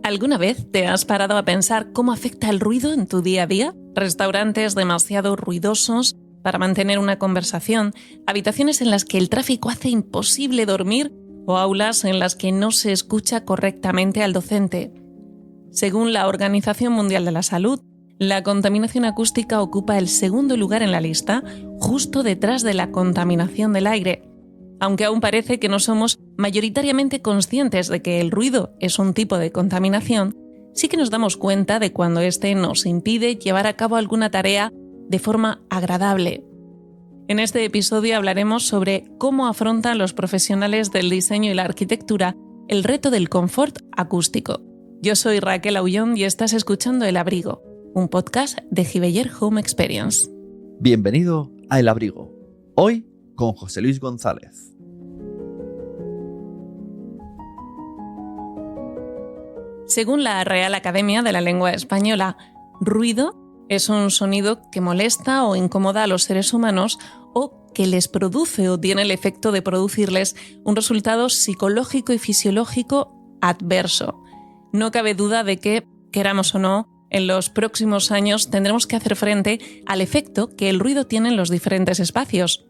¿Alguna vez te has parado a pensar cómo afecta el ruido en tu día a día? Restaurantes demasiado ruidosos para mantener una conversación, habitaciones en las que el tráfico hace imposible dormir o aulas en las que no se escucha correctamente al docente. Según la Organización Mundial de la Salud, la contaminación acústica ocupa el segundo lugar en la lista, justo detrás de la contaminación del aire. Aunque aún parece que no somos mayoritariamente conscientes de que el ruido es un tipo de contaminación, sí que nos damos cuenta de cuando éste nos impide llevar a cabo alguna tarea de forma agradable. En este episodio hablaremos sobre cómo afrontan los profesionales del diseño y la arquitectura el reto del confort acústico. Yo soy Raquel Aullón y estás escuchando El Abrigo, un podcast de Gibeller Home Experience. Bienvenido a El Abrigo. Hoy con José Luis González. Según la Real Academia de la Lengua Española, ruido es un sonido que molesta o incomoda a los seres humanos o que les produce o tiene el efecto de producirles un resultado psicológico y fisiológico adverso. No cabe duda de que, queramos o no, en los próximos años tendremos que hacer frente al efecto que el ruido tiene en los diferentes espacios.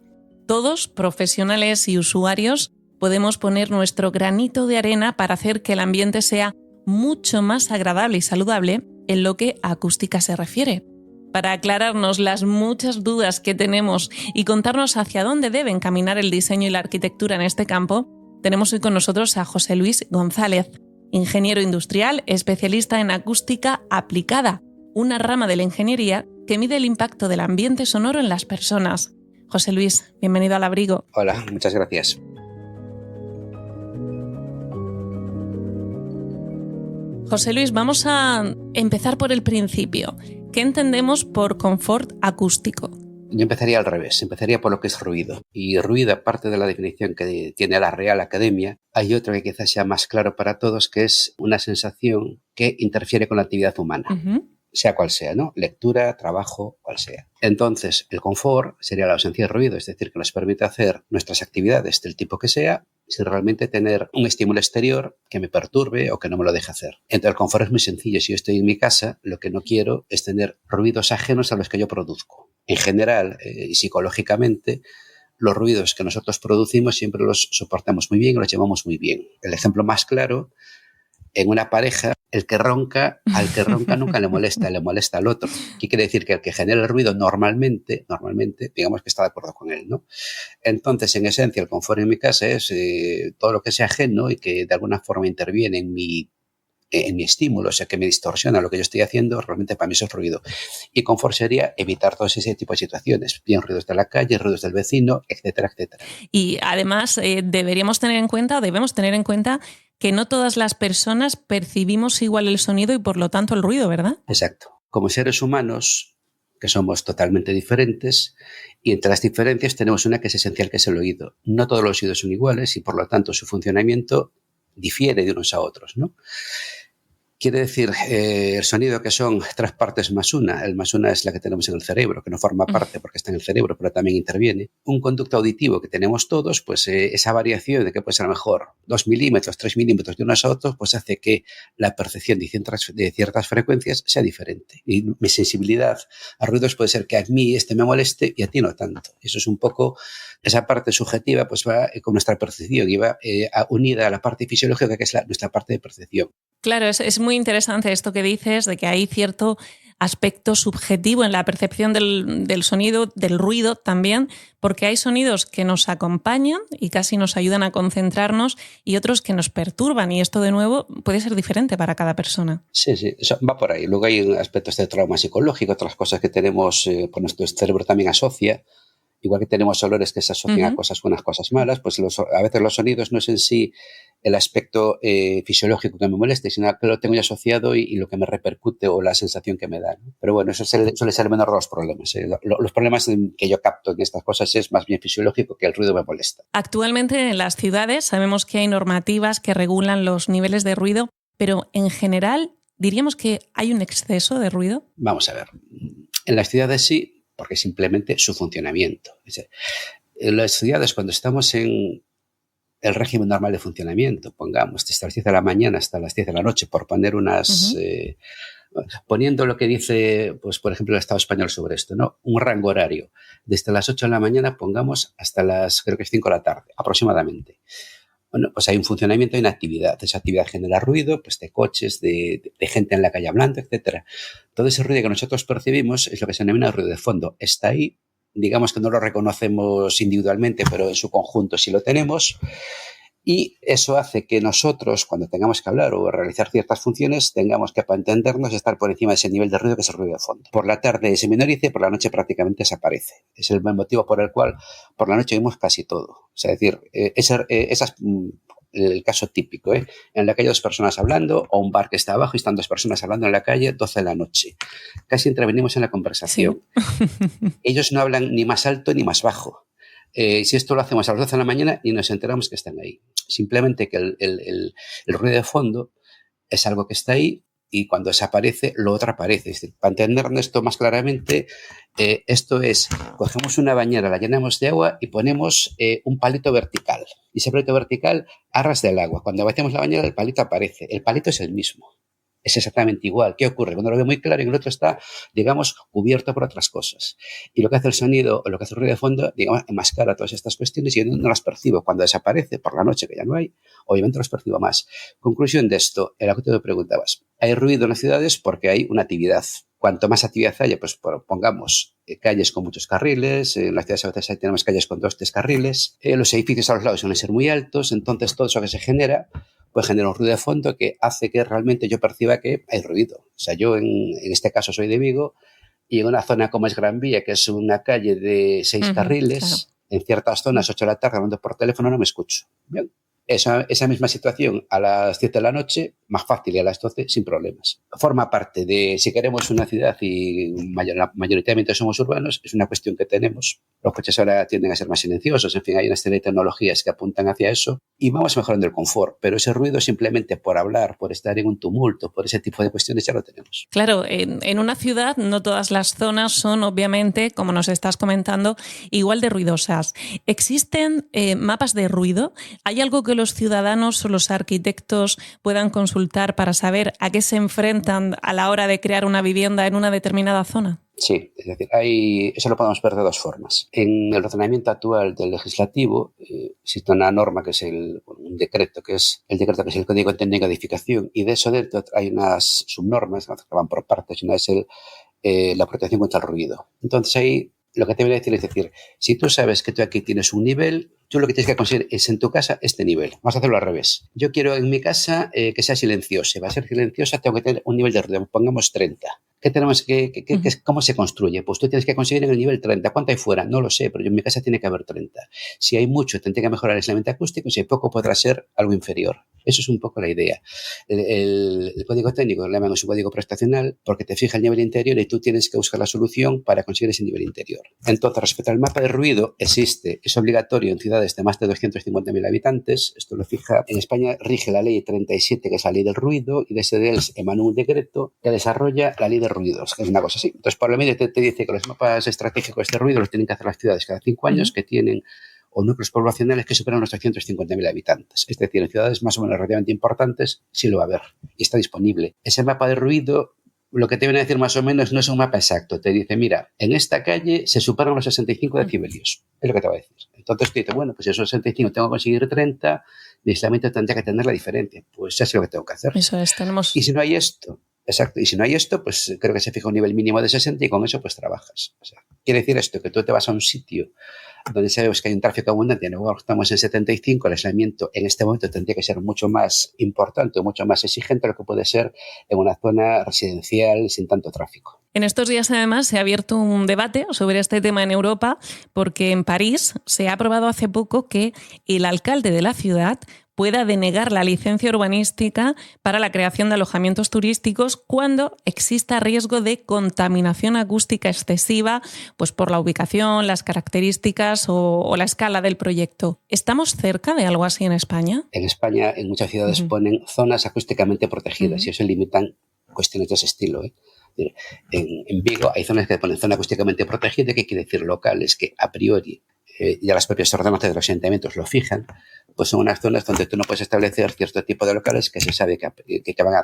Todos, profesionales y usuarios, podemos poner nuestro granito de arena para hacer que el ambiente sea mucho más agradable y saludable en lo que a acústica se refiere. Para aclararnos las muchas dudas que tenemos y contarnos hacia dónde deben caminar el diseño y la arquitectura en este campo, tenemos hoy con nosotros a José Luis González, ingeniero industrial, especialista en acústica aplicada, una rama de la ingeniería que mide el impacto del ambiente sonoro en las personas. José Luis, bienvenido al Abrigo. Hola, muchas gracias. José Luis, vamos a empezar por el principio. ¿Qué entendemos por confort acústico? Yo empezaría al revés, empezaría por lo que es ruido. Y ruido, aparte de la definición que tiene la Real Academia, hay otro que quizás sea más claro para todos, que es una sensación que interfiere con la actividad humana. Sea cual sea, ¿no? Lectura, trabajo, cual sea. Entonces, el confort sería la ausencia de ruido, es decir, que nos permite hacer nuestras actividades del tipo que sea, sin realmente tener un estímulo exterior que me perturbe o que no me lo deje hacer. Entonces, el confort es muy sencillo. Si yo estoy en mi casa, lo que no quiero es tener ruidos ajenos a los que yo produzco. En general, y psicológicamente, los ruidos que nosotros producimos siempre los soportamos muy bien y los llevamos muy bien. El ejemplo más claro, en una pareja, al que ronca nunca le molesta al otro. ¿Qué quiere decir? Que el que genera el ruido normalmente, digamos que está de acuerdo con él, ¿no? Entonces, en esencia, el confort en mi casa es todo lo que sea ajeno y que de alguna forma interviene en mi estímulo, o sea, que me distorsiona lo que yo estoy haciendo, realmente para mí eso es ruido. Y confort sería evitar todo ese tipo de situaciones, bien ruidos de la calle, ruidos del vecino, etcétera, etcétera. Y además debemos tener en cuenta que no todas las personas percibimos igual el sonido y por lo tanto el ruido, ¿verdad? Exacto. Como seres humanos, que somos totalmente diferentes, y entre las diferencias tenemos una que es esencial, que es el oído. No todos los oídos son iguales y por lo tanto su funcionamiento difiere de unos a otros, ¿no? Quiere decir, el sonido, que son 3 partes más una. El más una es la que tenemos en el cerebro, que no forma parte porque está en el cerebro, pero también interviene. Un conducto auditivo que tenemos todos, pues esa variación de que puede ser a lo mejor 2 milímetros, 3 milímetros de unos a otros, pues hace que la percepción de ciertas frecuencias sea diferente. Y mi sensibilidad a ruidos puede ser que a mí me moleste y a ti no tanto. Eso es un poco, esa parte subjetiva pues va con nuestra percepción y va unida a la parte fisiológica, que es nuestra parte de percepción. Claro, es muy interesante esto que dices, de que hay cierto aspecto subjetivo en la percepción del sonido, del ruido también, porque hay sonidos que nos acompañan y casi nos ayudan a concentrarnos y otros que nos perturban, y esto de nuevo puede ser diferente para cada persona. Sí, eso va por ahí. Luego hay aspectos de trauma psicológico, otras cosas que tenemos, pues nuestro cerebro también asocia. Igual que tenemos olores que se asocian a cosas buenas, cosas malas, pues a veces los sonidos no es en sí el aspecto fisiológico que me moleste, sino que lo tengo ya asociado y lo que me repercute o la sensación que me da, ¿no? Pero bueno, eso suele ser el menor de los problemas. Los problemas que yo capto en estas cosas es más bien fisiológico, que el ruido me molesta. Actualmente en las ciudades sabemos que hay normativas que regulan los niveles de ruido, pero en general diríamos que hay un exceso de ruido. Vamos a ver. En las ciudades sí, porque simplemente su funcionamiento. En las ciudades, cuando estamos en el régimen normal de funcionamiento, pongamos, desde las 10 de la mañana hasta las 10 de la noche, por poner unas... poniendo lo que dice, pues por ejemplo, el Estado español sobre esto, ¿no? Un rango horario. Desde las 8 de la mañana, pongamos, hasta las, creo que es 5 de la tarde, aproximadamente. Bueno, pues hay un funcionamiento y una actividad. Esa actividad genera ruido, pues de coches, de gente en la calle hablando, etcétera. Todo ese ruido que nosotros percibimos es lo que se denomina ruido de fondo. Está ahí, digamos que no lo reconocemos individualmente, pero en su conjunto sí lo tenemos. Y eso hace que nosotros, cuando tengamos que hablar o realizar ciertas funciones, tengamos que, para entendernos, estar por encima de ese nivel de ruido que es el ruido de fondo. Por la tarde se minoriza y por la noche prácticamente desaparece. Es el motivo por el cual por la noche oímos casi todo. O sea, es decir, ese es el caso típico, en la calle 2 personas hablando, o un bar que está abajo y están 2 personas hablando en la calle, 12 de la noche. Casi intervenimos en la conversación. Sí. Ellos no hablan ni más alto ni más bajo. Si esto lo hacemos a las 12 de la mañana y nos enteramos que están ahí. Simplemente que el ruido de fondo es algo que está ahí y cuando desaparece, lo otro aparece. Es decir, para entender esto más claramente, esto es, cogemos una bañera, la llenamos de agua y ponemos un palito vertical. Y ese palito vertical a ras del agua. Cuando vaciamos la bañera, el palito aparece. El palito es el mismo. Es exactamente igual. ¿Qué ocurre? Cuando lo veo muy claro y el otro está, digamos, cubierto por otras cosas. Y lo que hace el sonido o lo que hace el ruido de fondo, digamos, enmascara todas estas cuestiones y yo no las percibo. Cuando desaparece por la noche, que ya no hay, obviamente las percibo más. Conclusión de esto, en lo que te preguntabas. Hay ruido en las ciudades porque hay una actividad. Cuanto más actividad haya, pues pongamos calles con muchos carriles. En las ciudades a veces tenemos calles con 2 o 3 carriles. Los edificios a los lados suelen ser muy altos. Entonces, todo eso que se genera pues genera un ruido de fondo que hace que realmente yo perciba que hay ruido. O sea, yo en este caso soy de Vigo y en una zona como es Gran Vía, que es una calle de 6 carriles, claro. En ciertas zonas, 8 de la tarde, hablando por teléfono, no me escucho. Bien. Esa misma situación a las 7 de la noche, más fácil, y a las 12 sin problemas. Forma parte de, si queremos una ciudad y mayoritariamente somos urbanos, es una cuestión que tenemos. Los coches ahora tienden a ser más silenciosos, en fin, hay una serie de tecnologías que apuntan hacia eso y vamos mejorando el confort, pero ese ruido simplemente por hablar, por estar en un tumulto, por ese tipo de cuestiones ya lo tenemos. Claro, en una ciudad no todas las zonas son, obviamente, como nos estás comentando, igual de ruidosas. ¿Existen mapas de ruido? ¿Hay algo que los ciudadanos o los arquitectos puedan consultar para saber a qué se enfrentan a la hora de crear una vivienda en una determinada zona? Sí, es decir, eso lo podemos ver de 2 formas. En el ordenamiento actual del legislativo existe una norma que es un decreto, que es el Código Técnico de Edificación, y de eso hay unas subnormas que van por partes, y una es la protección contra el ruido. Entonces ahí lo que te voy a decir es decir, si tú sabes que tú aquí tienes un nivel, tú lo que tienes que conseguir es en tu casa este nivel. Vamos a hacerlo al revés. Yo quiero en mi casa que sea silenciosa. Va a ser silenciosa, tengo que tener un nivel de ruido. Pongamos 30. ¿Qué tenemos cómo se construye? Pues tú tienes que conseguir en el nivel 30. ¿Cuánto hay fuera? No lo sé, pero yo en mi casa tiene que haber 30. Si hay mucho, tendré que mejorar el aislamiento acústico. Si hay poco, podrá ser algo inferior. Eso es un poco la idea. El código técnico lo llaman su código prestacional porque te fija el nivel interior y tú tienes que buscar la solución para conseguir ese nivel interior. Entonces, respecto al mapa de ruido, existe, es obligatorio en ciudades de más de 250.000 habitantes. Esto lo fija, en España rige la ley 37, que es la ley del ruido, y desde él emana un decreto que desarrolla la ley de ruidos, que es una cosa así. Entonces, por lo menos te dice que los mapas estratégicos de ruido los tienen que hacer las ciudades cada 5 años, que tienen o núcleos poblacionales que superan los 350.000 habitantes. Es decir, en ciudades más o menos relativamente importantes sí lo va a haber y está disponible. Ese mapa de ruido, lo que te viene a decir más o menos no es un mapa exacto. Te dice, mira, en esta calle se superan los 65 decibelios. Es lo que te va a decir. Entonces te dice, bueno, pues si esos 65 tengo que conseguir 30, mi aislamiento tendría que tener la diferencia. Pues ya sé lo que tengo que hacer. Eso es, tenemos... Y si no hay esto... Exacto, y si no hay esto, pues creo que se fija un nivel mínimo de 60 y con eso pues trabajas. O sea, quiere decir esto, que tú te vas a un sitio donde sabes que hay un tráfico abundante, luego estamos en 75, el aislamiento en este momento tendría que ser mucho más importante, mucho más exigente de lo que puede ser en una zona residencial sin tanto tráfico. En estos días, además, se ha abierto un debate sobre este tema en Europa porque en París se ha aprobado hace poco que el alcalde de la ciudad pueda denegar la licencia urbanística para la creación de alojamientos turísticos cuando exista riesgo de contaminación acústica excesiva, pues por la ubicación, las características o la escala del proyecto. ¿Estamos cerca de algo así en España? En España, en muchas ciudades ponen zonas acústicamente protegidas y eso limitan cuestiones de ese estilo, En Vigo hay zonas que ponen zona acústicamente protegida, que quiere decir locales que a priori ya las propias ordenanzas de los ayuntamientos lo fijan, pues son unas zonas donde tú no puedes establecer cierto tipo de locales que se sabe que van a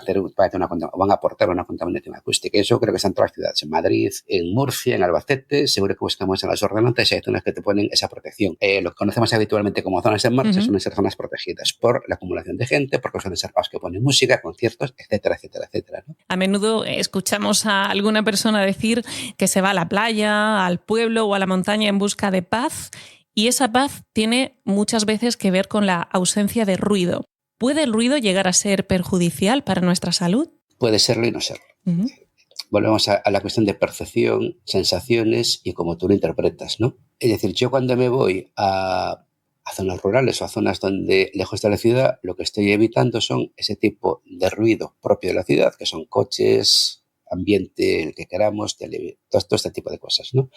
van a aportar una contaminación acústica. Eso creo que está en todas las ciudades, en Madrid, en Murcia, en Albacete, seguro que buscamos en las ordenanzas y hay zonas que te ponen esa protección. Lo que conocemos habitualmente como zonas en marcha suelen ser zonas protegidas por la acumulación de gente, porque suelen ser pubs que ponen música, conciertos, etcétera, etcétera, etcétera, ¿no? A menudo escuchamos a alguna persona decir que se va a la playa, al pueblo o a la montaña en busca de paz, y esa paz tiene muchas veces que ver con la ausencia de ruido. ¿Puede el ruido llegar a ser perjudicial para nuestra salud? Puede serlo y no serlo. Volvemos a la cuestión de percepción, sensaciones y cómo tú lo interpretas, ¿no? Es decir, yo cuando me voy a zonas rurales o a zonas donde lejos de la ciudad, lo que estoy evitando son ese tipo de ruido propio de la ciudad, que son coches, ambiente, el que queramos, todo este tipo de cosas, ¿no?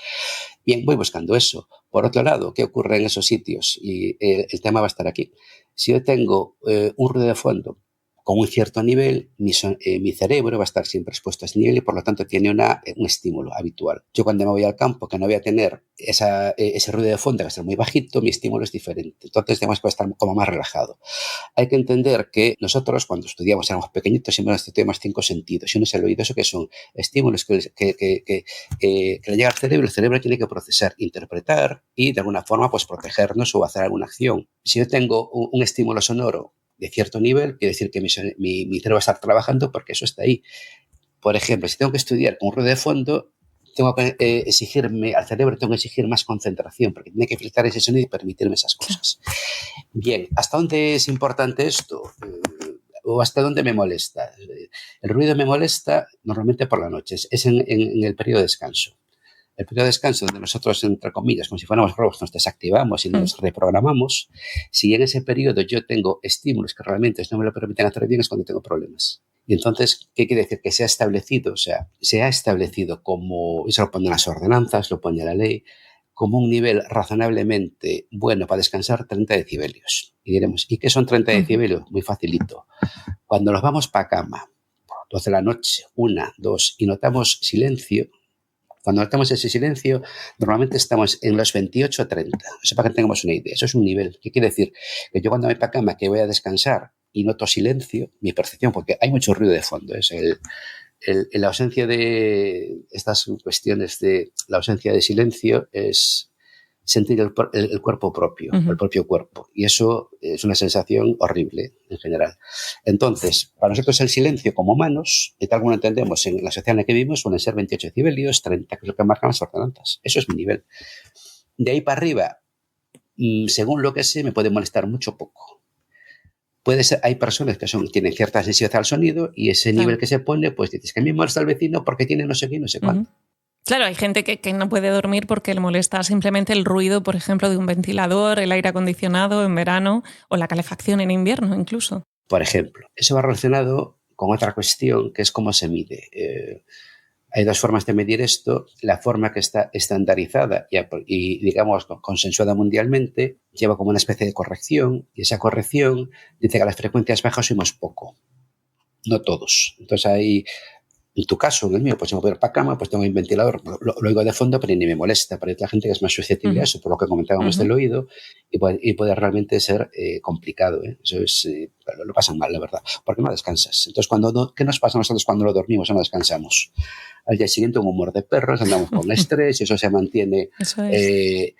Bien, voy buscando eso. Por otro lado, ¿qué ocurre en esos sitios? Y el tema va a estar aquí. Si yo tengo un ruido de fondo con un cierto nivel, mi cerebro va a estar siempre expuesto a ese nivel y por lo tanto tiene un estímulo habitual. Yo cuando me voy al campo, que no voy a tener ese ruido de fondo, que va a ser muy bajito, mi estímulo es diferente. Entonces tenemos que estar como más relajado. Hay que entender que nosotros cuando estudiamos, éramos pequeñitos, siempre nos estudiamos 5 sentidos. Y uno es el oído, eso que son estímulos que le llega al cerebro, el cerebro tiene que procesar, interpretar y de alguna forma pues protegernos o hacer alguna acción. Si yo tengo un estímulo sonoro de cierto nivel, quiere decir que mi cerebro va a estar trabajando porque eso está ahí. Por ejemplo, si tengo que estudiar con un ruido de fondo, tengo que exigirme al cerebro, tengo que exigir más concentración porque tiene que filtrar ese sonido y permitirme esas cosas. Bien, ¿hasta dónde es importante esto? ¿O hasta dónde me molesta? El ruido me molesta normalmente por la noche, es en el periodo de descanso. El periodo de descanso donde nosotros, entre comillas, como si fuéramos robots, nos desactivamos y nos reprogramamos. Si en ese periodo yo tengo estímulos que realmente no me lo permiten hacer bien, es cuando tengo problemas. Y entonces, ¿qué quiere decir? Que se ha establecido, o sea, se ha establecido como, eso lo ponen las ordenanzas, lo pone la ley, como un nivel razonablemente bueno para descansar, 30 decibelios. Y diremos, ¿y qué son 30 decibelios? Muy facilito. Cuando nos vamos para cama, 12 de la noche, 1, 2, y notamos silencio, cuando notamos ese silencio, normalmente estamos en los 28 30. Eso para que tengamos una idea. Eso es un nivel. ¿Qué quiere decir? Que yo cuando me voy para cama, que voy a descansar y noto silencio, mi percepción, porque hay mucho ruido de fondo, es la ausencia de estas cuestiones de la ausencia de silencio es sentir el cuerpo propio, el propio cuerpo. Y eso es una sensación horrible en general. Entonces, para nosotros el silencio como humanos, y tal como lo entendemos en la sociedad en la que vivimos, suelen ser 28 decibelios, 30, que es lo que marcan las ordenanzas. Eso es mi nivel. De ahí para arriba, según lo que sé, me puede molestar mucho o poco. Puede ser, hay personas que tienen cierta sensibilidad al sonido y ese nivel que se pone, pues dices que a mí me molesta el vecino porque tiene no sé qué, no sé cuánto. Claro, hay gente que no puede dormir porque le molesta simplemente el ruido, por ejemplo, de un ventilador, el aire acondicionado en verano o la calefacción en invierno incluso. Por ejemplo, eso va relacionado con otra cuestión que es cómo se mide. Hay 2 formas de medir esto. La forma que está estandarizada y digamos, consensuada mundialmente, lleva como una especie de corrección y esa corrección dice que a las frecuencias bajas oímos poco. No todos. Entonces hay... En tu caso, en el mío, pues si me voy a ir para cama, pues tengo un ventilador, lo oigo de fondo, pero ni me molesta. Pero hay otra gente que es más susceptible a eso, por lo que comentábamos del oído, y puede realmente ser complicado. Eso es, lo pasan mal, la verdad, porque no descansas. Entonces, ¿qué nos pasa a nosotros cuando no dormimos o no descansamos? Al día siguiente un humor de perros, andamos con estrés, y eso se mantiene... Eso es.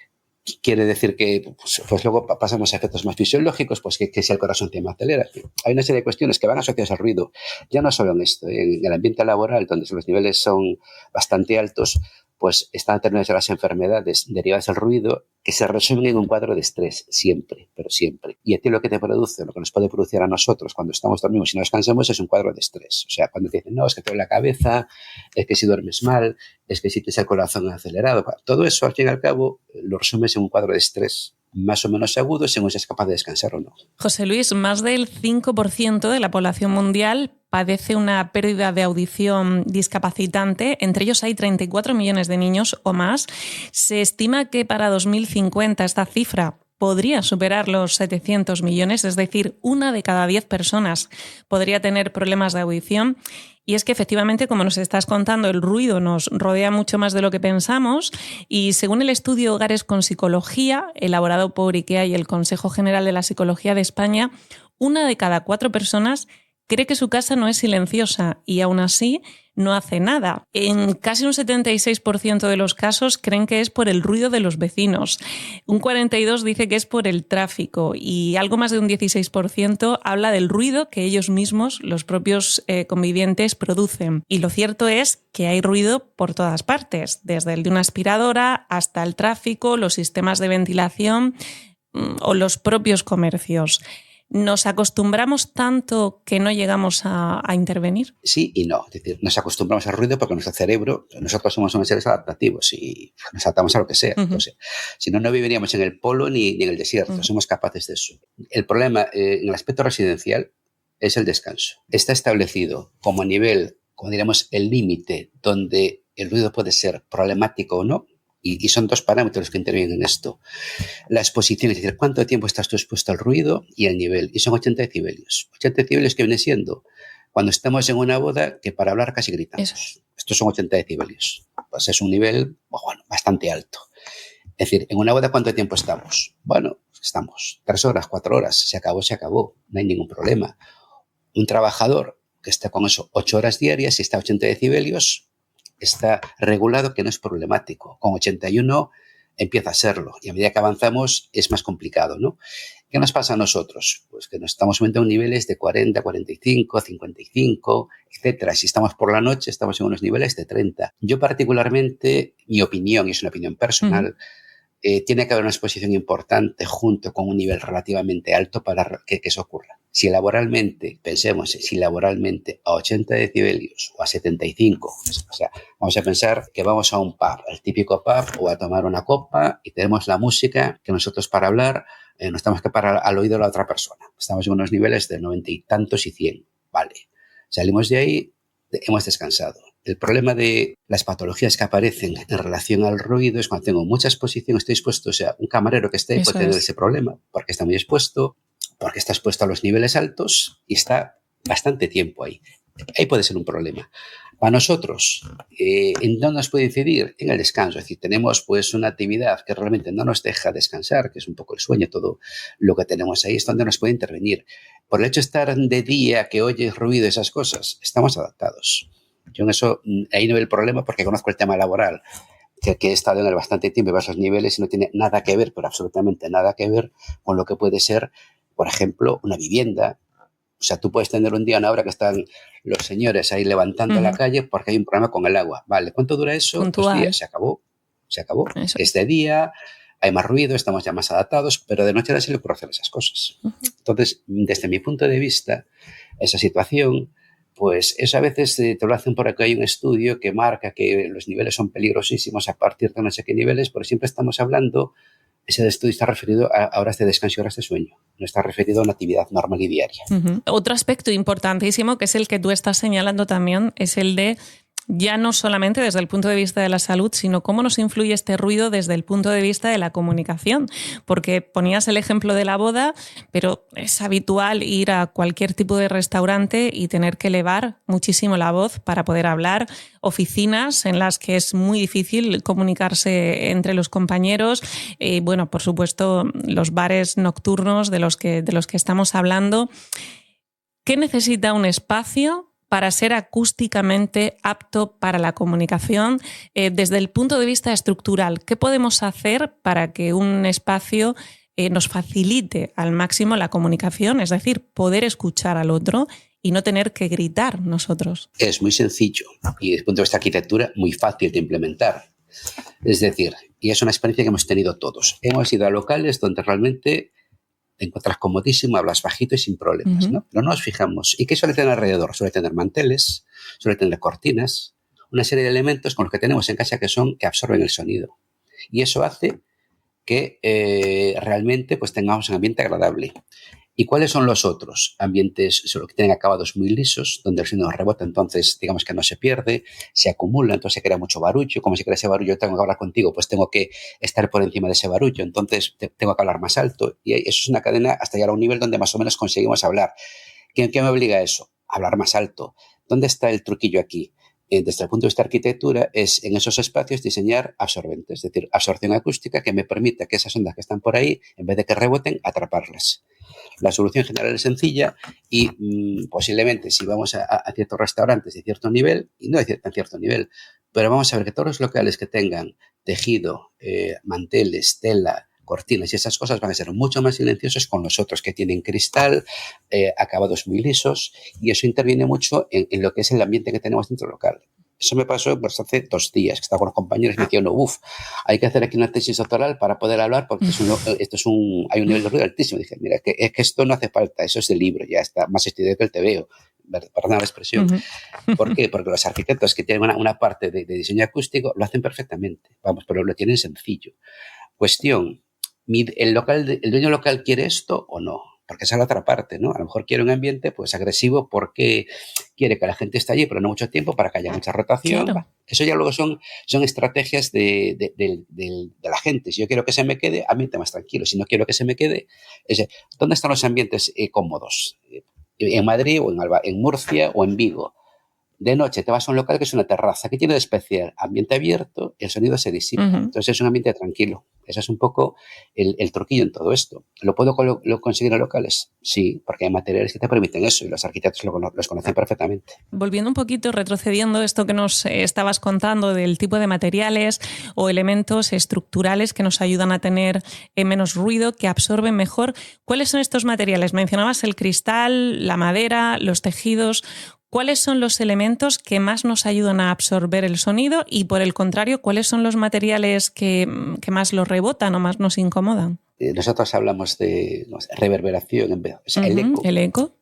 Quiere decir que pues luego pasamos a efectos más fisiológicos, pues que si el corazón te acelera. Hay una serie de cuestiones que van asociadas al ruido, ya no solo en esto, en el ambiente laboral, donde los niveles son bastante altos, pues están determinadas las enfermedades derivadas del ruido que se resumen en un cuadro de estrés, siempre, pero siempre. Y a ti lo que te produce, lo que nos puede producir a nosotros cuando estamos dormidos y no descansamos es un cuadro de estrés. O sea, cuando te dicen, no, es que te duele la cabeza, es que si duermes mal, es que si tienes el corazón acelerado, todo eso al fin y al cabo lo resumes en un cuadro de estrés más o menos agudo según seas capaz de descansar o no. José Luis, más del 5% de la población mundial padece una pérdida de audición discapacitante. Entre ellos hay 34 millones de niños o más. Se estima que para 2050 esta cifra podría superar los 700 millones, es decir, 1 de cada 10 personas podría tener problemas de audición. Y es que efectivamente, como nos estás contando, el ruido nos rodea mucho más de lo que pensamos y según el estudio Hogares con Psicología, elaborado por IKEA y el Consejo General de la Psicología de España, 1 de cada 4 personas cree que su casa no es silenciosa y aún así no hace nada. En casi un 76% de los casos creen que es por el ruido de los vecinos. Un 42% dice que es por el tráfico y algo más de un 16% habla del ruido que ellos mismos, los propios convivientes, producen. Y lo cierto es que hay ruido por todas partes, desde el de una aspiradora hasta el tráfico, los sistemas de ventilación o los propios comercios. ¿Nos acostumbramos tanto que no llegamos a intervenir? Sí y no. Es decir, nos acostumbramos al ruido porque nuestro cerebro, nosotros somos unos seres adaptativos y nos adaptamos a lo que sea. Entonces, si no, no viviríamos en el polo ni en el desierto. Somos capaces de eso. El problema en el aspecto residencial es el descanso. Está establecido como nivel, como diríamos, el límite donde el ruido puede ser problemático o no. Y son 2 parámetros que intervienen en esto. La exposición, es decir, cuánto tiempo estás tú expuesto al ruido y el nivel. Y son 80 decibelios. 80 decibelios que viene siendo cuando estamos en una boda que para hablar casi gritamos. Eso. Estos son 80 decibelios. Pues es un nivel bastante alto. Es decir, en una boda, ¿cuánto tiempo estamos? Bueno, estamos 3 horas, 4 horas. Se acabó. No hay ningún problema. Un trabajador que está con eso 8 horas diarias y está a 80 decibelios, está regulado que no es problemático. Con 81 empieza a serlo y a medida que avanzamos es más complicado, ¿no? ¿Qué nos pasa a nosotros? Pues que nos estamos subiendo a niveles de 40, 45, 55, etcétera. Si estamos por la noche, estamos en unos niveles de 30. Yo particularmente, mi opinión, y es una opinión personal, tiene que haber una exposición importante junto con un nivel relativamente alto para que eso ocurra. Si laboralmente, pensemos, si laboralmente a 80 decibelios o a 75, o sea, vamos a pensar que vamos a un pub, el típico pub, o a tomar una copa y tenemos la música que nosotros para hablar no estamos que parar al oído de la otra persona. Estamos en unos niveles de 90 y tantos y 100. Vale. Salimos de ahí, hemos descansado. El problema de las patologías que aparecen en relación al ruido es cuando tengo mucha exposición, estoy expuesto, o sea, un camarero que esté puede tener ese problema porque está muy expuesto, porque está expuesto a los niveles altos y está bastante tiempo ahí. Ahí puede ser un problema. Para nosotros, ¿en dónde nos puede incidir? En el descanso. Es decir, tenemos pues una actividad que realmente no nos deja descansar, que es un poco el sueño, todo lo que tenemos ahí es donde nos puede intervenir. Por el hecho de estar de día, que oyes ruido, esas cosas, estamos adaptados. Yo en eso, ahí no veo el problema porque conozco el tema laboral, que he estado en él bastante tiempo y varios niveles y no tiene nada que ver, pero absolutamente nada que ver con lo que puede ser, por ejemplo, una vivienda. O sea, tú puedes tener un día, una hora que están los señores ahí levantando la calle porque hay un problema con el agua. Vale, ¿cuánto dura eso? Puntual. 2 días, se acabó. Eso. Es de día, hay más ruido, estamos ya más adaptados, pero de noche no se le ocurre hacer esas cosas. Entonces, desde mi punto de vista, esa situación, pues eso a veces te lo hacen por aquí. Hay un estudio que marca que los niveles son peligrosísimos a partir de no sé qué niveles, pero siempre estamos hablando, ese estudio está referido a horas de descanso y horas de sueño, no está referido a una actividad normal y diaria. Otro aspecto importantísimo, que es el que tú estás señalando también, es el de ya no solamente desde el punto de vista de la salud, sino cómo nos influye este ruido desde el punto de vista de la comunicación. Porque ponías el ejemplo de la boda, pero es habitual ir a cualquier tipo de restaurante y tener que elevar muchísimo la voz para poder hablar. Oficinas en las que es muy difícil comunicarse entre los compañeros. Bueno, por supuesto, los bares nocturnos de los que estamos hablando. ¿Qué necesita un espacio para ser acústicamente apto para la comunicación desde el punto de vista estructural? ¿Qué podemos hacer para que un espacio nos facilite al máximo la comunicación? Es decir, poder escuchar al otro y no tener que gritar nosotros. Es muy sencillo y desde el punto de vista de arquitectura muy fácil de implementar. Es decir, y es una experiencia que hemos tenido todos. Hemos ido a locales donde realmente te encuentras comodísimo, hablas bajito y sin problemas, ¿no? Pero no nos fijamos. ¿Y qué suele tener alrededor? Suele tener manteles, suele tener cortinas, una serie de elementos con los que tenemos en casa que absorben el sonido. Y eso hace que realmente pues tengamos un ambiente agradable. ¿Y cuáles son los otros? Ambientes solo que tienen acabados muy lisos, donde el sonido rebota, entonces digamos que no se pierde, se acumula, entonces se crea mucho barullo. Como se crea ese barullo, tengo que hablar contigo, pues tengo que estar por encima de ese barullo, entonces tengo que hablar más alto. Y eso es una cadena hasta llegar a un nivel donde más o menos conseguimos hablar. ¿Qué me obliga a eso? Hablar más alto. ¿Dónde está el truquillo aquí? Desde el punto de vista de arquitectura, es en esos espacios diseñar absorbentes, es decir, absorción acústica que me permita que esas ondas que están por ahí, en vez de que reboten, atraparlas. La solución general es sencilla y posiblemente si vamos a ciertos restaurantes de cierto nivel, y no de tan cierto nivel, pero vamos a ver que todos los locales que tengan tejido, manteles, tela, cortinas y esas cosas van a ser mucho más silenciosos con los otros que tienen cristal, acabados muy lisos, y eso interviene mucho en lo que es el ambiente que tenemos dentro del local. Eso me pasó pues, hace 2 días, que estaba con los compañeros y me decían, hay que hacer aquí una tesis doctoral para poder hablar porque hay un nivel de ruido altísimo. Dije, mira, es que esto no hace falta, eso es de libro, ya está más estudiado que el TVO, perdón la expresión. ¿Por qué? Porque los arquitectos que tienen una parte de diseño acústico lo hacen perfectamente, vamos, pero lo tienen sencillo. Cuestión, ¿el dueño local quiere esto o no? Porque esa es la otra parte, ¿no? A lo mejor quiere un ambiente pues agresivo porque quiere que la gente esté allí, pero no mucho tiempo para que haya mucha rotación. Claro. Eso ya luego son estrategias de la gente. Si yo quiero que se me quede, ambiente más tranquilo. Si no quiero que se me quede, ¿dónde están los ambientes cómodos? ¿En Madrid o en Murcia o en Vigo? De noche te vas a un local que es una terraza. ¿Qué tiene de especial? Ambiente abierto, el sonido se disipa. Entonces es un ambiente tranquilo. Ese es un poco el truquillo en todo esto. ¿Lo puedo conseguir en locales? Sí, porque hay materiales que te permiten eso y los arquitectos los conocen perfectamente. Volviendo un poquito, retrocediendo esto que nos estabas contando del tipo de materiales o elementos estructurales que nos ayudan a tener menos ruido, que absorben mejor. ¿Cuáles son estos materiales? Mencionabas el cristal, la madera, los tejidos. ¿Cuáles son los elementos que más nos ayudan a absorber el sonido y, por el contrario, cuáles son los materiales que más lo rebotan o más nos incomodan? Nosotros hablamos de reverberación, o sea, el eco. El eco.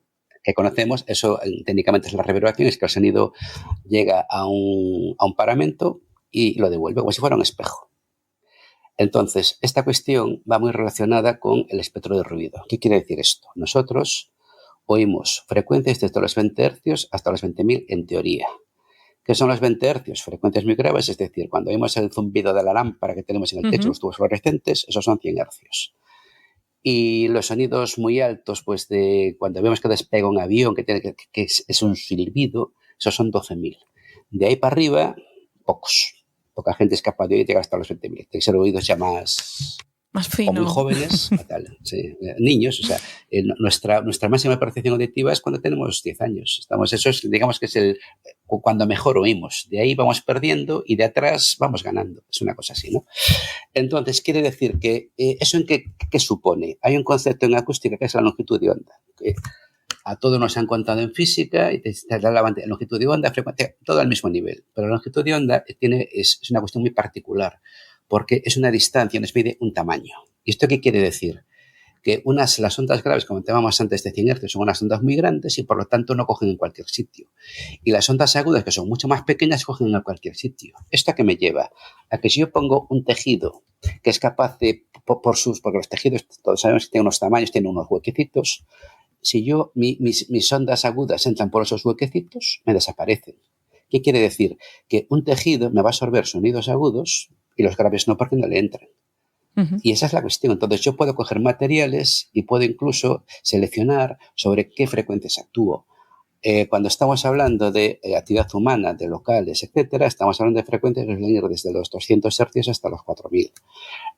Que conocemos, eso técnicamente es la reverberación, es que el sonido llega a un paramento y lo devuelve como si fuera un espejo. Entonces, esta cuestión va muy relacionada con el espectro de ruido. ¿Qué quiere decir esto? Nosotros oímos frecuencias desde los 20 Hz hasta los 20.000 en teoría. ¿Qué son los 20 Hz? Frecuencias muy graves, es decir, cuando oímos el zumbido de la lámpara que tenemos en el techo, los tubos fluorescentes, esos son 100 Hz. Y los sonidos muy altos, pues de cuando vemos que despega un avión, que es un silbido, esos son 12.000. De ahí para arriba, poca gente es capaz de oír llegar hasta los 20.000. Tiene que ser oídos ya más fino. O muy jóvenes, tal, sí, niños. O sea, nuestra máxima percepción auditiva es cuando tenemos 10 años. Eso es, digamos que es cuando mejor oímos. De ahí vamos perdiendo y de atrás vamos ganando. Es una cosa así, ¿no? Entonces, quiere decir que ¿eso en qué supone? Hay un concepto en acústica que es la longitud de onda. Que a todos nos han contado en física y te da la longitud de onda, frecuencia, todo al mismo nivel. Pero la longitud de onda es una cuestión muy particular porque es una distancia, nos mide un tamaño. ¿Y esto qué quiere decir? Que las ondas graves, como comentábamos antes, de 100 Hz, son unas ondas muy grandes y por lo tanto no cogen en cualquier sitio. Y las ondas agudas, que son mucho más pequeñas, cogen en cualquier sitio. ¿Esto a qué me lleva? A que si yo pongo un tejido que es capaz de, porque los tejidos, todos sabemos que tienen unos tamaños, tienen unos huequecitos, si mis ondas agudas entran por esos huequecitos, me desaparecen. ¿Qué quiere decir? Que un tejido me va a absorber sonidos agudos y los graves no, porque no le entran. Y esa es la cuestión. Entonces yo puedo coger materiales y puedo incluso seleccionar sobre qué frecuencias actúo. Cuando estamos hablando de actividad humana, de locales, etcétera, estamos hablando de frecuencias que suelen ir desde los 200 Hz hasta los 4.000.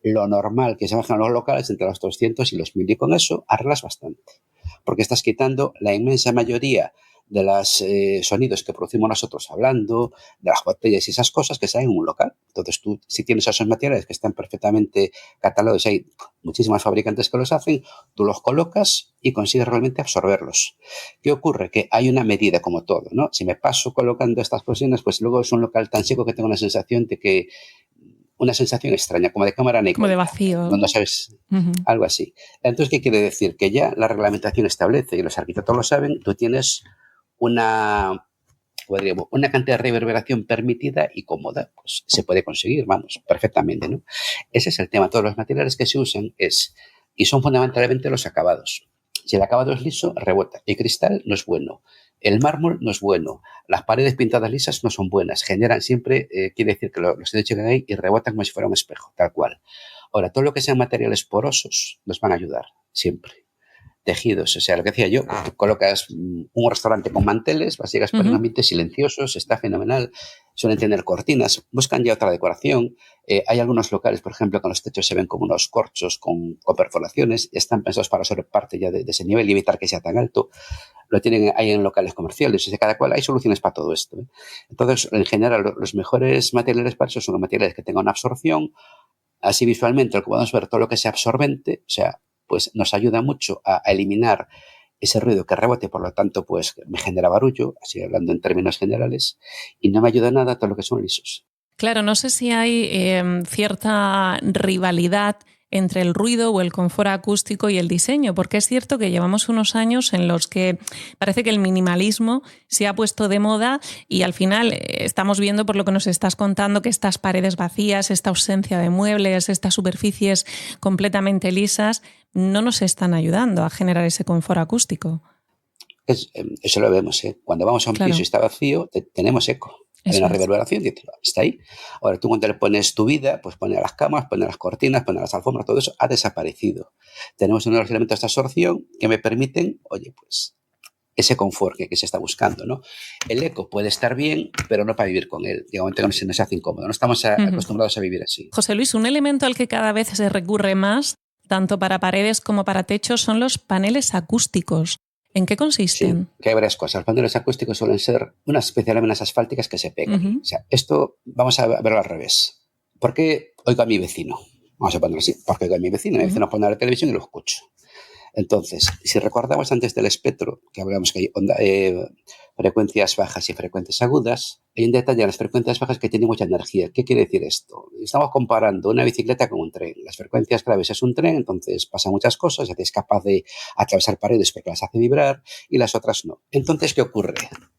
Lo normal que se bajan los locales entre los 200 y los 1.000, y con eso arreglas bastante, porque estás quitando la inmensa mayoría de los sonidos que producimos nosotros hablando, de las botellas y esas cosas que salen en un local. Entonces tú, si tienes esos materiales que están perfectamente catalogados, hay muchísimos fabricantes que los hacen, tú los colocas y consigues realmente absorberlos. ¿Qué ocurre? Que hay una medida como todo, ¿no? Si me paso colocando estas cocinas, pues luego es un local tan seco que tengo una sensación extraña, como de cámara negra. Como de vacío. No sabes, algo así. Entonces, ¿qué quiere decir? Que ya la reglamentación establece, y los arquitectos lo saben, tú tienes una cantidad de reverberación permitida y cómoda. Pues se puede conseguir, vamos, perfectamente, ¿no? Ese es el tema. Todos los materiales que se usan y son fundamentalmente los acabados. Si el acabado es liso, rebota. El cristal no es bueno. El mármol no es bueno. Las paredes pintadas lisas no son buenas. Generan siempre, quiere decir que los dedos llegan ahí y rebotan como si fuera un espejo, tal cual. Ahora, todo lo que sean materiales porosos nos van a ayudar, siempre. Tejidos, o sea, lo que decía yo, colocas un restaurante con manteles, vas, llegas por un ambiente silenciosos, está fenomenal, suelen tener cortinas, buscan ya otra decoración. Hay algunos locales, por ejemplo, con los techos se ven como unos corchos con perforaciones, están pensados para sobre parte ya de ese nivel y evitar que sea tan alto. Lo tienen ahí en locales comerciales, y cada cual hay soluciones para todo esto. Entonces, en general, los mejores materiales para eso son los materiales que tengan una absorción. Así visualmente, lo que podemos ver, todo lo que sea absorbente, o sea, pues nos ayuda mucho a eliminar ese ruido que rebote, por lo tanto, pues me genera barullo, así hablando en términos generales, y no me ayuda nada todo lo que son lisos. Claro, no sé si hay cierta rivalidad entre el ruido o el confort acústico y el diseño, porque es cierto que llevamos unos años en los que parece que el minimalismo se ha puesto de moda y al final estamos viendo, por lo que nos estás contando, que estas paredes vacías, esta ausencia de muebles, estas superficies completamente lisas, no nos están ayudando a generar ese confort acústico. Eso lo vemos, ¿eh? Cuando vamos a un piso y está vacío, tenemos eco. Hay una reverberación y está ahí. Ahora, tú cuando le pones tu vida, pues pones las camas, pones las cortinas, pones las alfombras, todo eso ha desaparecido. Tenemos unos elementos de absorción que me permiten, oye, pues ese confort que se está buscando, ¿no? El eco puede estar bien, pero no para vivir con él. Digamos que nos hace incómodo. No estamos acostumbrados a vivir así. José Luis, un elemento al que cada vez se recurre más, tanto para paredes como para techos, son los paneles acústicos. ¿En qué consisten? Sí, que hay varias cosas. Los paneles acústicos suelen ser unas especiales láminas asfálticas que se pegan. O sea, esto vamos a verlo al revés. ¿Por qué oigo a mi vecino? Vamos a ponerlo así. Porque oigo a mi vecino. Mi vecino pone la televisión y lo escucho. Entonces, si recordamos antes del espectro, que hablamos que hay frecuencias bajas y frecuencias agudas, hay un detalle en las frecuencias bajas que tienen mucha energía. ¿Qué quiere decir esto? Estamos comparando una bicicleta con un tren. Las frecuencias graves es un tren, entonces pasan muchas cosas, es capaz de atravesar paredes porque las hace vibrar y las otras no. Entonces, ¿qué ocurre?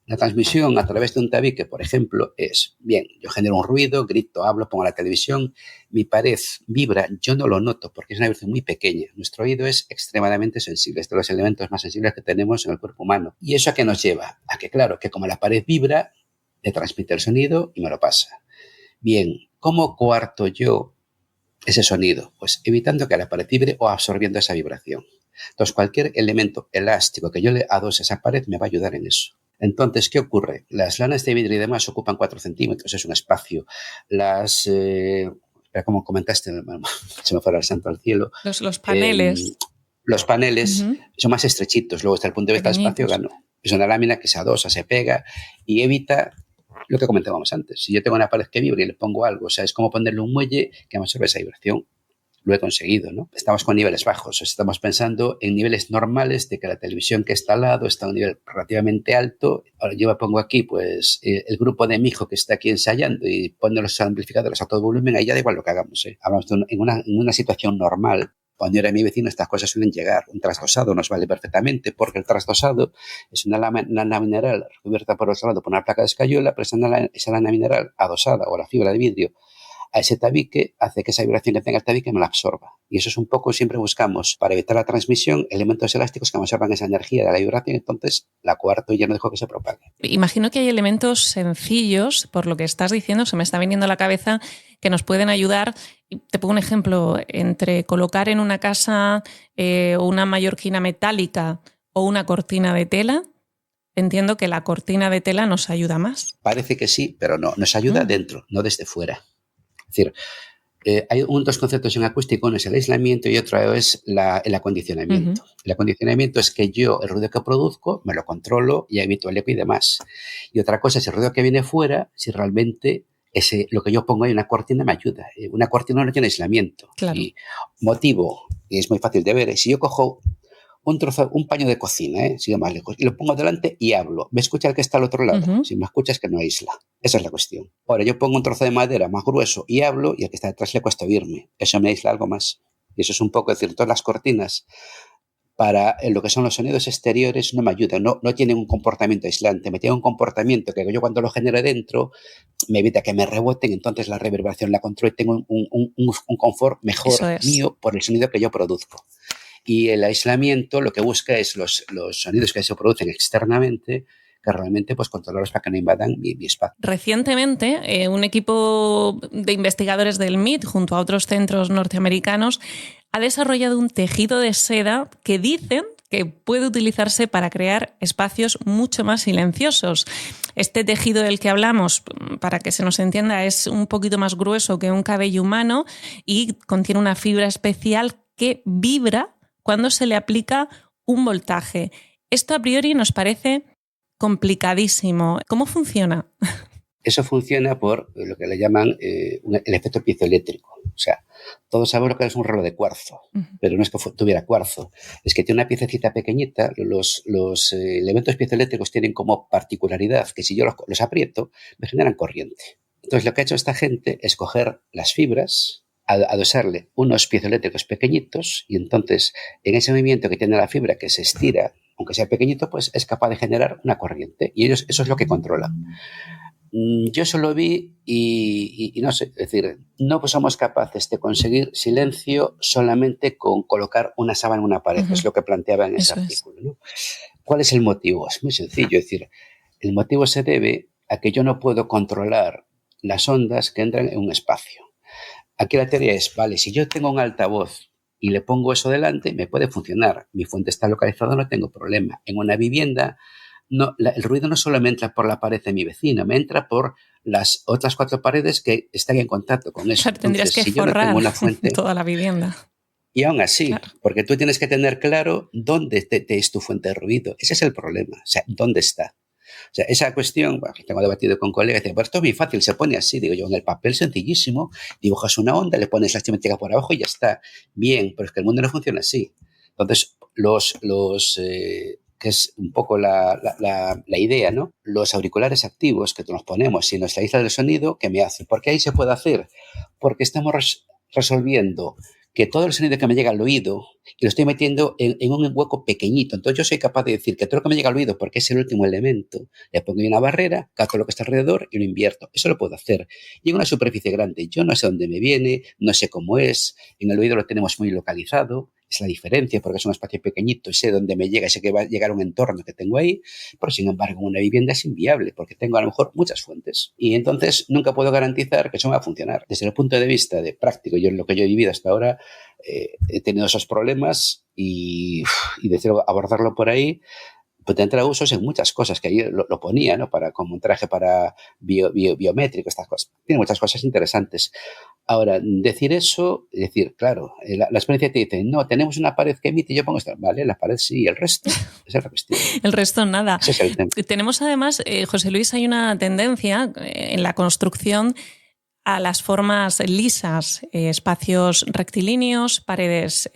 La transmisión a través de un tabique, por ejemplo, es, bien, yo genero un ruido, grito, hablo, pongo la televisión, mi pared vibra, yo no lo noto porque es una vibración muy pequeña. Nuestro oído es extremadamente sensible, es de los elementos más sensibles que tenemos en el cuerpo humano. ¿Y eso a qué nos lleva? A que, claro, que como la pared vibra, le transmite el sonido y me lo pasa. Bien, ¿cómo coarto yo ese sonido? Pues evitando que la pared vibre o absorbiendo esa vibración. Entonces, cualquier elemento elástico que yo le adose a esa pared me va a ayudar en eso. Entonces, ¿qué ocurre? Las lanas de vidrio y demás ocupan 4 centímetros, es un espacio. Como comentaste, se me fuera el santo al cielo. Los paneles. Los paneles son más estrechitos. Luego, desde el punto de vista del espacio, ganó. Es una lámina que se adosa, se pega y evita lo que comentábamos antes. Si yo tengo una pared que vibra y le pongo algo, o sea, es como ponerle un muelle que me absorbe esa vibración. Lo he conseguido, ¿no? Estamos con niveles bajos, estamos pensando en niveles normales de que la televisión que está al lado está a un nivel relativamente alto. Ahora yo me pongo aquí, pues, el grupo de mi hijo que está aquí ensayando y pone los amplificadores a todo volumen, ahí ya da igual lo que hagamos, ¿eh? Hablamos en una situación normal. Cuando era mi vecino, estas cosas suelen llegar. Un trasdosado nos vale perfectamente porque el trasdosado es una lana mineral recubierta por otro lado por una placa de escayola, pero esa lana mineral adosada o la fibra de vidrio a ese tabique hace que esa vibración que tenga el tabique me la absorba. Y eso es un poco, siempre buscamos, para evitar la transmisión, elementos elásticos que me absorban esa energía de la vibración, entonces la coarto y ya no dejo que se propague. Imagino que hay elementos sencillos, por lo que estás diciendo, se me está viniendo a la cabeza, que nos pueden ayudar. Te pongo un ejemplo, entre colocar en una casa una mallorquina metálica o una cortina de tela. Entiendo que la cortina de tela nos ayuda más. Parece que sí, pero no, nos ayuda dentro, no desde fuera. Es decir, hay dos conceptos en acústico, uno es el aislamiento y otro es el acondicionamiento. El acondicionamiento es que yo el ruido que produzco me lo controlo y evito el eco y demás. Y otra cosa es el ruido que viene fuera, si realmente lo que yo pongo ahí, una cortina, me ayuda. Una cortina no tiene aislamiento. Claro. Y motivo, y es muy fácil de ver, si yo cojo un paño de cocina, sigue más lejos, y lo pongo delante y hablo. ¿Me escucha el que está al otro lado? Si me escucha es que no aísla. Esa es la cuestión. Ahora, yo pongo un trozo de madera más grueso y hablo y al que está detrás le cuesta oírme. Eso me aísla algo más. Y eso es un poco, es decir, todas las cortinas para lo que son los sonidos exteriores no me ayudan, no tienen un comportamiento aislante, me tienen un comportamiento que yo cuando lo genero dentro me evita que me reboten, entonces la reverberación la controlo y tengo un confort mejor mío por el sonido que yo produzco. Y el aislamiento lo que busca es los sonidos que se producen externamente, que realmente pues controlarlos para que no invadan mi espacio. Recientemente, un equipo de investigadores del MIT, junto a otros centros norteamericanos, ha desarrollado un tejido de seda que dicen que puede utilizarse para crear espacios mucho más silenciosos. Este tejido del que hablamos, para que se nos entienda, es un poquito más grueso que un cabello humano y contiene una fibra especial que vibra cuando se le aplica un voltaje. Esto a priori nos parece complicadísimo. ¿Cómo funciona? Eso funciona por lo que le llaman el efecto piezoeléctrico. O sea, todos sabemos lo que es un reloj de cuarzo, pero no es que tuviera cuarzo, es que tiene una piececita pequeñita. Los elementos piezoeléctricos tienen como particularidad que si yo los aprieto, me generan corriente. Entonces, lo que ha hecho esta gente es coger las fibras, adosarle unos piezoeléctricos pequeñitos, y entonces, en ese movimiento que tiene la fibra que se estira, aunque sea pequeñito, pues es capaz de generar una corriente. Y ellos eso es lo que controlan. Yo eso lo vi y no sé, es decir, no pues somos capaces de conseguir silencio solamente con colocar una sábana en una pared, es lo que planteaba en ese artículo, ¿no? ¿Cuál es el motivo? Es muy sencillo, es decir, el motivo se debe a que yo no puedo controlar las ondas que entran en un espacio. Aquí la teoría es, vale, si yo tengo un altavoz y le pongo eso delante, me puede funcionar. Mi fuente está localizada, no tengo problema. En una vivienda, el ruido no solo me entra por la pared de mi vecino, me entra por las otras 4 paredes que están en contacto con eso. Claro, tendrías que forrar una fuente, toda la vivienda. Y aún así, claro, porque tú tienes que tener claro dónde es tu fuente de ruido. Ese es el problema, o sea, dónde está. O sea, esa cuestión, bueno, tengo debatido con colegas, dicen, pues esto es muy fácil, se pone así. Digo yo, en el papel sencillísimo, dibujas una onda, le pones la simétrica por abajo y ya está. Bien, pero es que el mundo no funciona así. Entonces, que es un poco la idea, ¿no? Los auriculares activos que nos ponemos y nos aísla del sonido, ¿qué me hace? ¿Por qué ahí se puede hacer? Porque estamos resolviendo que todo el sonido que me llega al oído y lo estoy metiendo en un hueco pequeñito. Entonces yo soy capaz de decir que todo lo que me llega al oído, porque es el último elemento, le pongo una barrera, capto lo que está alrededor y lo invierto. Eso lo puedo hacer. Y en una superficie grande, yo no sé dónde me viene, no sé cómo es, en el oído lo tenemos muy localizado, es la diferencia porque es un espacio pequeñito y sé dónde me llega, sé que va a llegar a un entorno que tengo ahí, pero sin embargo una vivienda es inviable porque tengo a lo mejor muchas fuentes y entonces nunca puedo garantizar que eso me va a funcionar. Desde el punto de vista de práctico, yo en lo que yo he vivido hasta ahora he tenido esos problemas y decido abordarlo por ahí. Puede entrar usos en muchas cosas, que ahí lo ponía, ¿no? Como un traje para biométrico, estas cosas. Tiene muchas cosas interesantes. Ahora, decir eso, claro, la experiencia te dice, no, tenemos una pared que emite y yo pongo esto. Vale, la pared sí, el resto, esa es la cuestión. El resto nada. Ese es el tema. Tenemos además, José Luis, hay una tendencia en la construcción a las formas lisas, espacios rectilíneos, paredes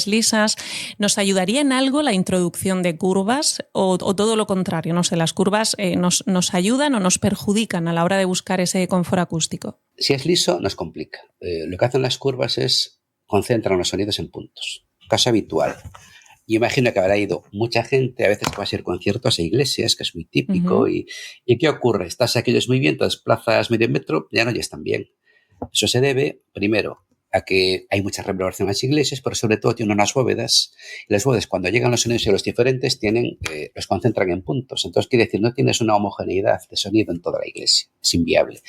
lisas. ¿Nos ayudaría en algo la introducción de curvas o todo lo contrario? No sé, ¿las curvas nos ayudan o nos perjudican a la hora de buscar ese confort acústico? Si es liso, nos complica. Lo que hacen las curvas es concentran los sonidos en puntos. Caso habitual. Yo imagino que habrá ido mucha gente, a veces puede ser conciertos e iglesias, que es muy típico. Uh-huh. ¿Y qué ocurre? Estás aquellos muy bien, entonces plazas medio metro, ya no están bien. Eso se debe, primero, a que hay mucha reverberación en las iglesias, pero sobre todo tienen unas bóvedas. Y las bóvedas, cuando llegan los sonidos y los diferentes, los concentran en puntos. Entonces, quiere decir, no tienes una homogeneidad de sonido en toda la iglesia. Es inviable.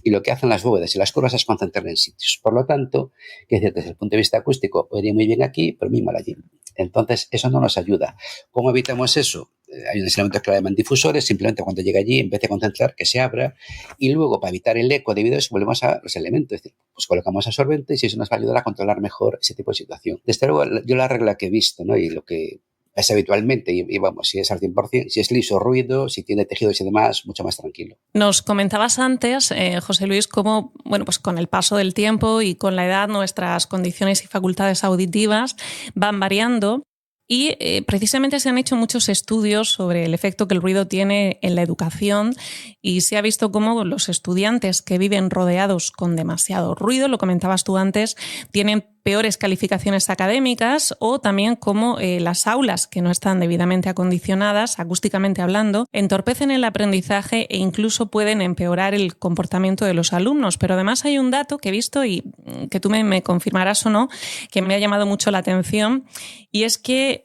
Y lo que hacen las bóvedas y las curvas es concentrar en sitios. Por lo tanto, quiere decir, desde el punto de vista acústico, iría muy bien aquí, pero muy mal allí. Entonces, eso no nos ayuda. ¿Cómo evitamos eso? Hay unos elementos que le llaman difusores, simplemente cuando llega allí empiece a concentrar, que se abra, y luego para evitar el eco debido a eso volvemos a los elementos, es decir, pues colocamos absorbente y si eso nos va a ayudar a controlar mejor ese tipo de situación. Desde luego, yo la regla que he visto, ¿no? Y lo que es habitualmente, y vamos, si es al 100%, si es liso, ruido, si tiene tejidos y demás, mucho más tranquilo. Nos comentabas antes, José Luis, cómo, bueno, pues con el paso del tiempo y con la edad nuestras condiciones y facultades auditivas van variando. Y precisamente se han hecho muchos estudios sobre el efecto que el ruido tiene en la educación y se ha visto cómo los estudiantes que viven rodeados con demasiado ruido, lo comentabas tú antes, tienen peores calificaciones académicas o también cómo las aulas que no están debidamente acondicionadas, acústicamente hablando, entorpecen el aprendizaje e incluso pueden empeorar el comportamiento de los alumnos. Pero además hay un dato que he visto y que tú me confirmarás o no, que me ha llamado mucho la atención, y es que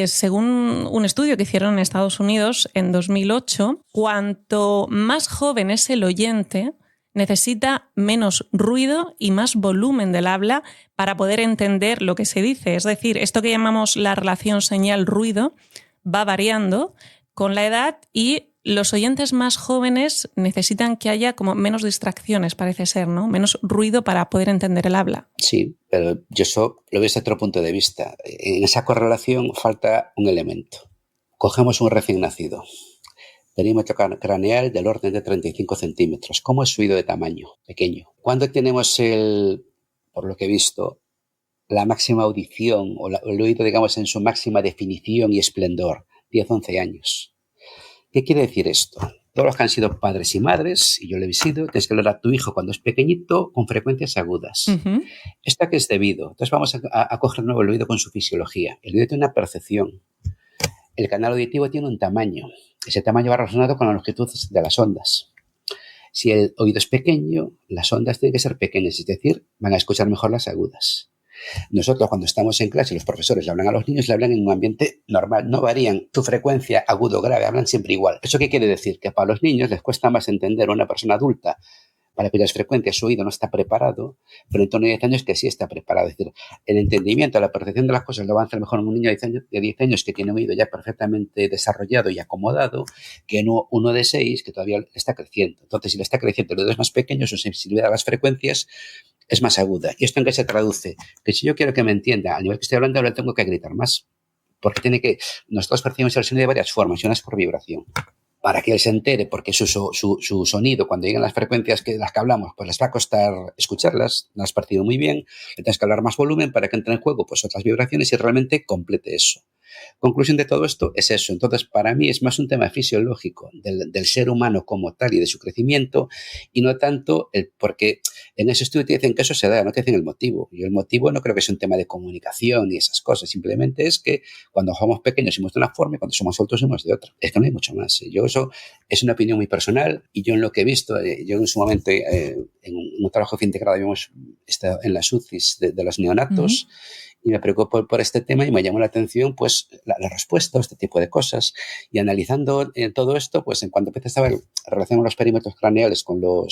según un estudio que hicieron en Estados Unidos en 2008, cuanto más joven es el oyente, necesita menos ruido y más volumen del habla para poder entender lo que se dice. Es decir, esto que llamamos la relación señal-ruido va variando con la edad y los oyentes más jóvenes necesitan que haya como menos distracciones, parece ser, ¿no? Menos ruido para poder entender el habla. Sí, pero yo eso lo veo desde otro punto de vista. En esa correlación falta un elemento. Cogemos un recién nacido. Perímetro craneal del orden de 35 centímetros. ¿Cómo es su oído de tamaño? Pequeño. ¿Cuándo tenemos por lo que he visto, la máxima audición o el oído, digamos, en su máxima definición y esplendor? 10-11 años. ¿Qué quiere decir esto? Todos los que han sido padres y madres, y yo lo he sido, tienes que hablar a tu hijo cuando es pequeñito con frecuencias agudas. Uh-huh. ¿Esto a qué es debido? Entonces vamos a coger de nuevo el oído con su fisiología. El oído tiene una percepción. El canal auditivo tiene un tamaño. Ese tamaño va relacionado con la longitud de las ondas. Si el oído es pequeño, las ondas tienen que ser pequeñas, es decir, van a escuchar mejor las agudas. Nosotros cuando estamos en clase, los profesores le hablan a los niños, le hablan en un ambiente normal, no varían tu frecuencia agudo o grave, hablan siempre igual. ¿Eso qué quiere decir? Que para los niños les cuesta más entender a una persona adulta para cuyas frecuencias su oído no está preparado, pero en torno a 10 años que sí está preparado. Es decir, el entendimiento, la percepción de las cosas lo va a hacer mejor un niño de 10 años que tiene un oído ya perfectamente desarrollado y acomodado, que uno de 6 que todavía está creciendo. Entonces, si le está creciendo, el oído es más pequeño, su sensibilidad a las frecuencias es más aguda. ¿Y esto en qué se traduce? Que si yo quiero que me entienda, a nivel que estoy hablando, ahora tengo que gritar más. Porque nosotros percibimos el sonido de varias formas, y una es por vibración. Para que él se entere, porque su sonido, cuando lleguen las frecuencias de las que hablamos, pues les va a costar escucharlas, no has partido muy bien, le tienes que hablar más volumen para que entre en juego pues otras vibraciones y realmente complete eso. Conclusión de todo esto es eso. Entonces, para mí es más un tema fisiológico del ser humano como tal y de su crecimiento, y no tanto porque en ese estudio te dicen que eso se da, no te dicen el motivo. Y el motivo no creo que sea un tema de comunicación y esas cosas. Simplemente es que cuando somos pequeños somos de una forma y cuando somos adultos somos de otra. Es que no hay mucho más. Yo eso es una opinión muy personal y yo en lo que he visto, yo en su momento en un trabajo de fin de grado habíamos estado en las UCIs de los neonatos. Uh-huh. Y me preocupó por este tema y me llamó la atención pues la respuesta a este tipo de cosas. Y analizando todo esto, pues en cuanto empecé a ver relación a los perímetros craneales con lo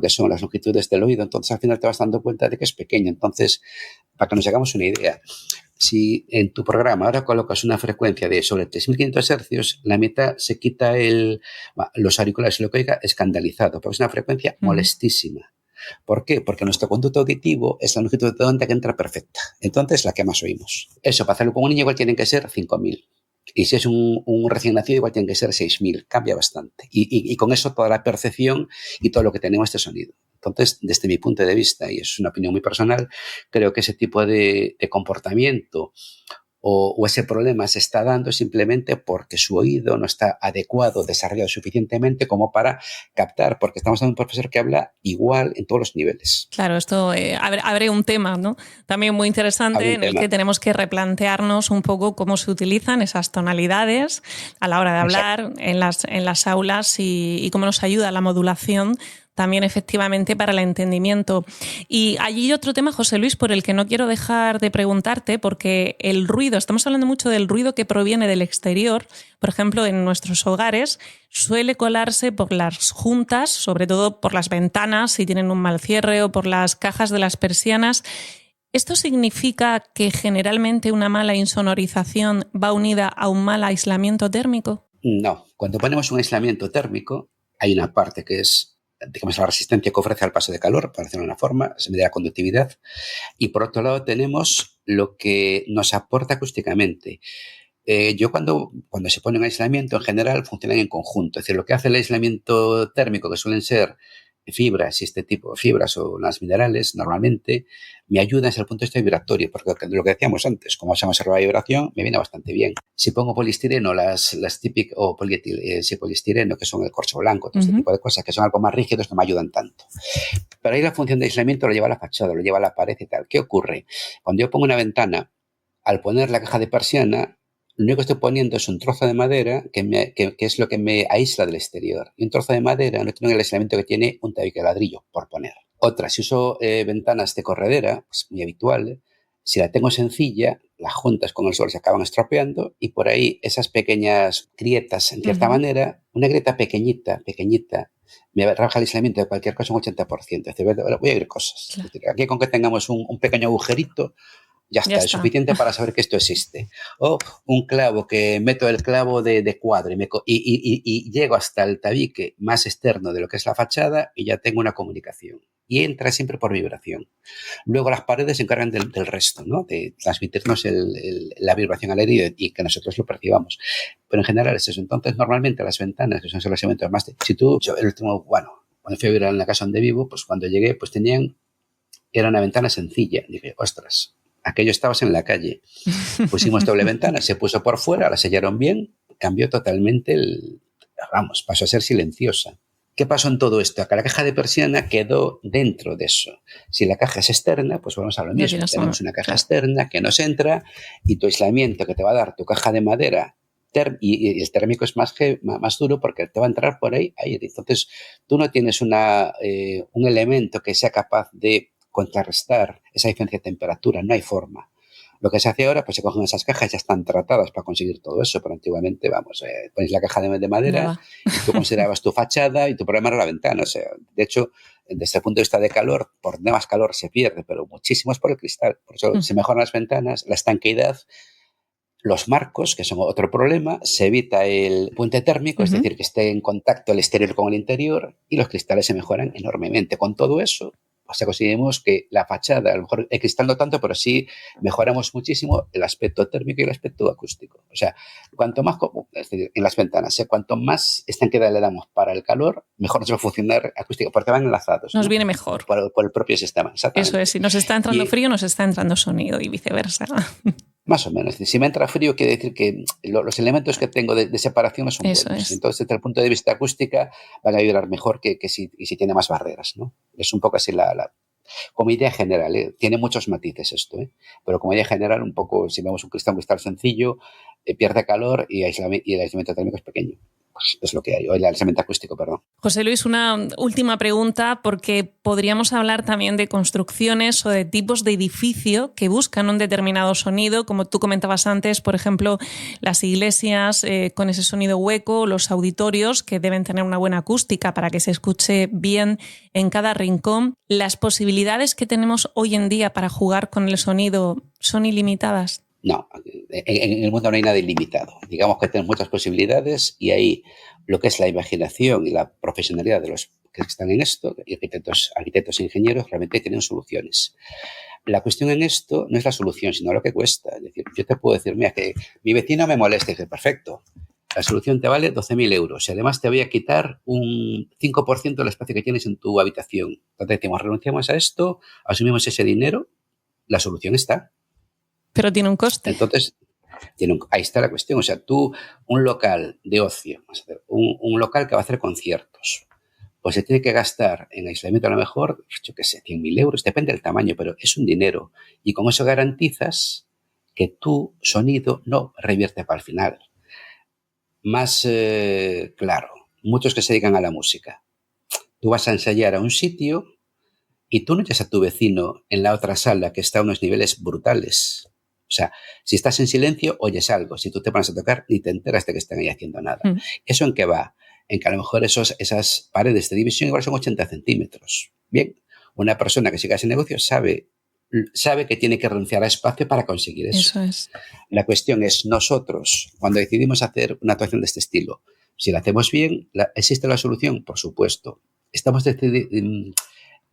que son las longitudes del oído, entonces al final te vas dando cuenta de que es pequeño. Entonces, para que nos hagamos una idea, si en tu programa ahora colocas una frecuencia de sobre 3.500 hercios, la mitad se quita los auriculares y lo que oiga escandalizado, porque es una frecuencia molestísima. ¿Por qué? Porque nuestro conducto auditivo es la longitud de onda que entra perfecta. Entonces, la que más oímos. Eso, para hacerlo con un niño igual tienen que ser 5.000. Y si es un recién nacido, igual tienen que ser 6.000. Cambia bastante. Y con eso toda la percepción y todo lo que tenemos de sonido. Entonces, desde mi punto de vista, y es una opinión muy personal, creo que ese tipo de comportamiento o ese problema se está dando simplemente porque su oído no está adecuado, desarrollado suficientemente como para captar, porque estamos hablando de un profesor que habla igual en todos los niveles. Claro, esto abre un tema, ¿no? También muy interesante en el que tenemos que replantearnos un poco cómo se utilizan esas tonalidades a la hora de hablar en las aulas y cómo nos ayuda la modulación también efectivamente para el entendimiento. Y allí otro tema, José Luis, por el que no quiero dejar de preguntarte, porque el ruido, estamos hablando mucho del ruido que proviene del exterior, por ejemplo, en nuestros hogares, suele colarse por las juntas, sobre todo por las ventanas, si tienen un mal cierre, o por las cajas de las persianas. ¿Esto significa que generalmente una mala insonorización va unida a un mal aislamiento térmico? No. Cuando ponemos un aislamiento térmico, hay una parte que es, digamos, la resistencia que ofrece al paso de calor, para hacerlo de una forma, se mide la conductividad. Y por otro lado tenemos lo que nos aporta acústicamente. Yo cuando se pone un aislamiento, en general funcionan en conjunto. Es decir, lo que hace el aislamiento térmico, que suelen ser fibras y este tipo de fibras o las minerales normalmente me ayudan desde el punto de vista vibratorio, porque lo que decíamos antes, como se observa la vibración, me viene bastante bien. Si pongo poliestireno, las típicas, o poliestireno, que son el corcho blanco, todo este tipo de cosas que son algo más rígidos, no me ayudan tanto. Pero ahí la función de aislamiento lo lleva a la fachada, lo lleva a la pared y tal. ¿Qué ocurre? Cuando yo pongo una ventana, al poner la caja de persiana, lo único que estoy poniendo es un trozo de madera que es lo que me aísla del exterior. Y un trozo de madera no tiene el aislamiento que tiene un tabique de ladrillo, por poner. Otra, si uso ventanas de corredera, pues muy habitual, si la tengo sencilla, las juntas con el sol se acaban estropeando y por ahí esas pequeñas grietas, en cierta manera, una grieta pequeñita, me rebaja el aislamiento de cualquier cosa un 80%. Es decir, voy a ver cosas. Claro. Es decir, aquí con que tengamos un pequeño agujerito, ya está, es suficiente para saber que esto existe. O un clavo, que meto el clavo de cuadro y llego hasta el tabique más externo de lo que es la fachada y ya tengo una comunicación. Y entra siempre por vibración. Luego las paredes se encargan del resto, ¿no? De transmitirnos la vibración al aire y que nosotros lo percibamos. Pero en general es eso. Entonces, normalmente las ventanas, que son los elementos más... yo el último, cuando fui a vivir en la casa donde vivo, pues cuando llegué, pues era una ventana sencilla. Dije, ostras, aquello estabas en la calle. Pusimos doble ventana, se puso por fuera, la sellaron bien, cambió totalmente pasó a ser silenciosa. ¿Qué pasó en todo esto? Que la caja de persiana quedó dentro de eso. Si la caja es externa, pues vamos a lo mismo. Tenemos una caja externa que nos entra y tu aislamiento que te va a dar tu caja de madera y el térmico es más duro porque te va a entrar por ahí aire. Entonces, tú no tienes un elemento que sea capaz de contrarrestar esa diferencia de temperatura, no hay forma. Lo que se hace ahora, pues se cogen esas cajas, ya están tratadas para conseguir todo eso, pero antiguamente, pones la caja de madera, y tú considerabas tu fachada y tu problema era la ventana. O sea, de hecho, desde el punto de vista de calor, por más calor se pierde, pero muchísimo es por el cristal. Por eso se mejoran las ventanas, la estanqueidad, los marcos, que son otro problema, se evita el puente térmico, es decir, que esté en contacto el exterior con el interior, y los cristales se mejoran enormemente. Con todo eso, o sea, conseguimos que la fachada, a lo mejor el cristal no tanto, pero sí mejoramos muchísimo el aspecto térmico y el aspecto acústico. O sea, cuanto más, es decir, en las ventanas, cuanto más estanqueidad le damos para el calor, mejor nos va a funcionar acústico, porque van enlazados. Nos viene mejor. Por el propio sistema, exactamente. Eso es, si nos está entrando frío, nos está entrando sonido y viceversa. Más o menos. Si me entra frío, quiere decir que los elementos que tengo de separación no son buenos. Entonces, desde el punto de vista acústica, van a vibrar mejor que si tiene más barreras, ¿no? Es un poco así como idea general, ¿eh? Tiene muchos matices esto, ¿eh? Pero como idea general, un poco, si vemos un cristal sencillo, pierde calor y el aislamiento térmico es pequeño. Pues es lo que hay, o el aislamiento acústico, perdón. José Luis, una última pregunta, porque podríamos hablar también de construcciones o de tipos de edificio que buscan un determinado sonido, como tú comentabas antes, por ejemplo, las iglesias con ese sonido hueco, los auditorios que deben tener una buena acústica para que se escuche bien en cada rincón. ¿Las posibilidades que tenemos hoy en día para jugar con el sonido son ilimitadas? No, en el mundo no hay nada ilimitado. Digamos que tenemos muchas posibilidades y ahí lo que es la imaginación y la profesionalidad de los que están en esto, arquitectos e ingenieros, realmente tienen soluciones. La cuestión en esto no es la solución, sino lo que cuesta. Es decir, yo te puedo decir, mira, que mi vecino me molesta. Y dice, perfecto, la solución te vale 12.000 euros y además te voy a quitar un 5% del espacio que tienes en tu habitación. Entonces decimos, renunciamos a esto, asumimos ese dinero, la solución está. Pero tiene un coste. Entonces, ahí está la cuestión. O sea, tú, un local de ocio, un local que va a hacer conciertos, pues se tiene que gastar en aislamiento a lo mejor, yo qué sé, 100.000 euros, depende del tamaño, pero es un dinero. Y con eso garantizas que tu sonido no revierte para el final. Más claro, muchos que se dedican a la música. Tú vas a ensayar a un sitio y tú no echas a tu vecino en la otra sala que está a unos niveles brutales. O sea, si estás en silencio, oyes algo. Si tú te pones a tocar, ni te enteras de que están ahí haciendo nada. ¿Eso en qué va? En que a lo mejor esas paredes de división igual son 80 centímetros. Bien, una persona que siga ese negocio sabe que tiene que renunciar a espacio para conseguir eso. Eso es. La cuestión es nosotros, cuando decidimos hacer una actuación de este estilo, si la hacemos bien, ¿existe la solución? Por supuesto.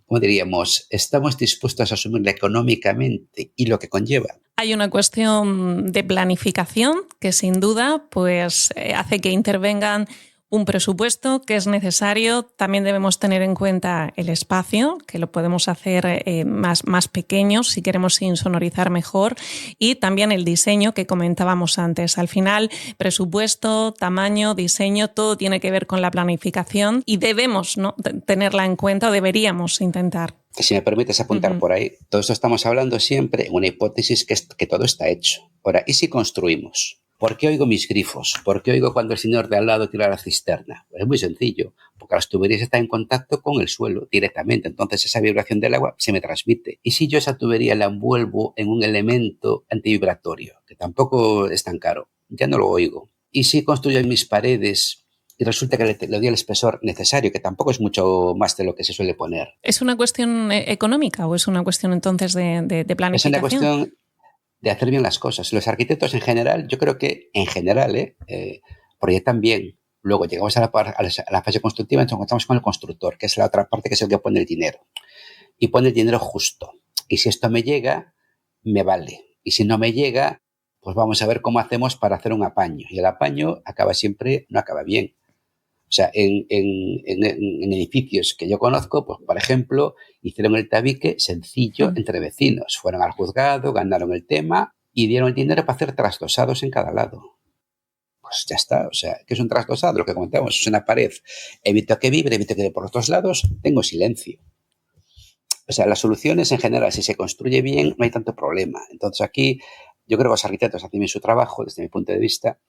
¿Cómo diríamos? Estamos dispuestos a asumirla económicamente y lo que conlleva. Hay una cuestión de planificación que sin duda pues, hace que intervengan un presupuesto que es necesario. También debemos tener en cuenta el espacio, que lo podemos hacer más pequeño si queremos insonorizar mejor, y también el diseño que comentábamos antes. Al final, presupuesto, tamaño, diseño, todo tiene que ver con la planificación y debemos, ¿no?, tenerla en cuenta, o deberíamos intentar. Que si me permites apuntar por ahí, todo esto estamos hablando siempre en una hipótesis que todo está hecho. Ahora, ¿y si construimos? ¿Por qué oigo mis grifos? ¿Por qué oigo cuando el señor de al lado tira la cisterna? Pues es muy sencillo, porque las tuberías están en contacto con el suelo directamente, entonces esa vibración del agua se me transmite. ¿Y si yo esa tubería la envuelvo en un elemento antivibratorio, que tampoco es tan caro? Ya no lo oigo. ¿Y si construyo en mis paredes y resulta que le doy el espesor necesario, que tampoco es mucho más de lo que se suele poner? ¿Es una cuestión económica o es una cuestión entonces de planificación? Es una cuestión de hacer bien las cosas. Los arquitectos en general, yo creo que en general proyectan bien. Luego llegamos a la fase constructiva y nos encontramos con el constructor, que es la otra parte, que es el que pone el dinero. Y pone el dinero justo. Y si esto me llega, me vale. Y si no me llega, pues vamos a ver cómo hacemos para hacer un apaño. Y el apaño no acaba bien. O sea, en edificios que yo conozco, pues por ejemplo, hicieron el tabique sencillo entre vecinos. Fueron al juzgado, ganaron el tema y dieron el dinero para hacer trasdosados en cada lado. Pues ya está. O sea, ¿qué es un trasdosado? Lo que comentamos, es una pared. Evito que vibre, evito que de por los dos lados, tengo silencio. O sea, las soluciones en general, si se construye bien, no hay tanto problema. Entonces aquí, yo creo que los arquitectos hacen bien su trabajo, desde mi punto de vista,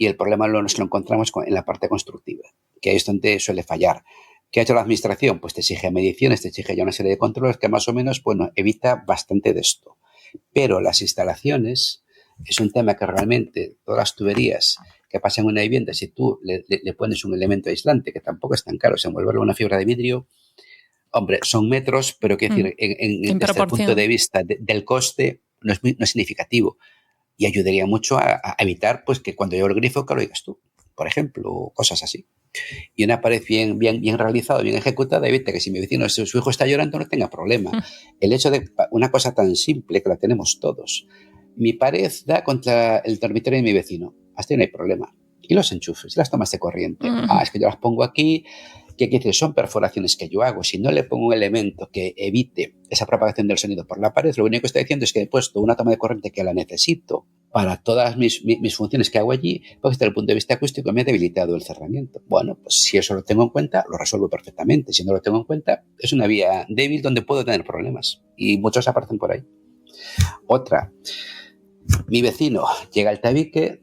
y el problema nos lo encontramos en la parte constructiva, que ahí es donde suele fallar. ¿Qué ha hecho la administración? Pues te exige mediciones, te exige ya una serie de controles que más o menos, bueno, evita bastante de esto. Pero las instalaciones es un tema que realmente todas las tuberías que pasan en una vivienda, si tú le pones un elemento aislante, que tampoco es tan caro, o sea, envolverlo en una fibra de vidrio, hombre, son metros, pero quiero decir, desde el punto de vista del coste, no es significativo. Y ayudaría mucho a evitar pues que cuando yo el grifo que lo digas tú, por ejemplo, cosas así. Y una pared bien realizada, bien ejecutada, evita que si mi vecino, su hijo está llorando, no tenga problema. El hecho de una cosa tan simple que la tenemos todos. Mi pared da contra el dormitorio de mi vecino. Hasta ahí no hay problema. Y los enchufes, las tomas de corriente. Es que yo las pongo aquí. ¿Qué quiere decir? Son perforaciones que yo hago. Si no le pongo un elemento que evite esa propagación del sonido por la pared, lo único que estoy diciendo es que he puesto una toma de corriente que la necesito para todas mis funciones que hago allí, porque desde el punto de vista acústico me ha debilitado el cerramiento. Bueno, pues si eso lo tengo en cuenta, lo resuelvo perfectamente. Si no lo tengo en cuenta, es una vía débil donde puedo tener problemas. Y muchos aparecen por ahí. Otra, mi vecino llega al tabique,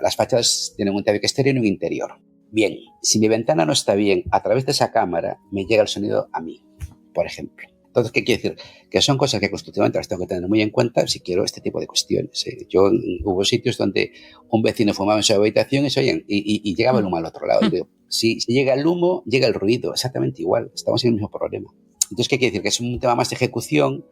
las fachadas tienen un tabique exterior y un interior. Bien, si mi ventana no está bien, a través de esa cámara me llega el sonido a mí, por ejemplo. Entonces, ¿qué quiere decir? Que son cosas que constructivamente las tengo que tener muy en cuenta si quiero este tipo de cuestiones. Hubo sitios donde un vecino fumaba en su habitación y llegaba el humo al otro lado. Y digo, si llega el humo, llega el ruido, exactamente igual. Estamos en el mismo problema. Entonces, ¿qué quiere decir? Que es un tema más de ejecución,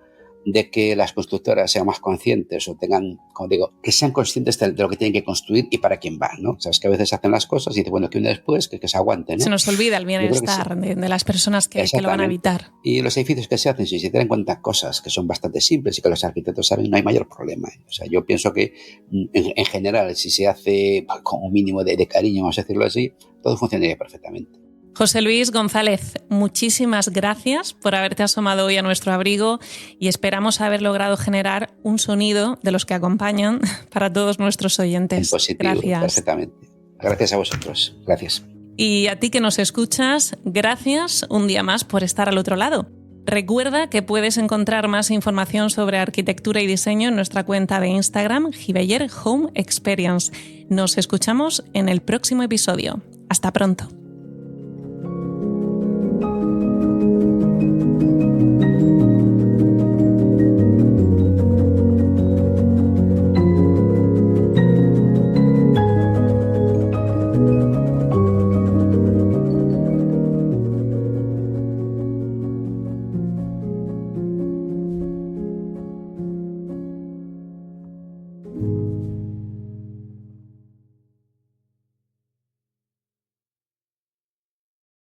de que las constructoras sean más conscientes o tengan, como digo, que sean conscientes de lo que tienen que construir y para quién va, ¿no? Sabes que a veces hacen las cosas y dicen, bueno, que un día después que se aguante, ¿no? Se nos olvida el bienestar de las personas que lo van a habitar. Y los edificios que se hacen, si se tienen en cuenta cosas que son bastante simples y que los arquitectos saben, no hay mayor problema. O sea, yo pienso que en general, si se hace con un mínimo de cariño, vamos a decirlo así, todo funcionaría perfectamente. José Luis González, muchísimas gracias por haberte asomado hoy a nuestro abrigo y esperamos haber logrado generar un sonido de los que acompañan para todos nuestros oyentes. En positivo, gracias. Perfectamente. Gracias a vosotros. Gracias. Y a ti que nos escuchas, gracias un día más por estar al otro lado. Recuerda que puedes encontrar más información sobre arquitectura y diseño en nuestra cuenta de Instagram, Gibeller Home Experience. Nos escuchamos en el próximo episodio. Hasta pronto.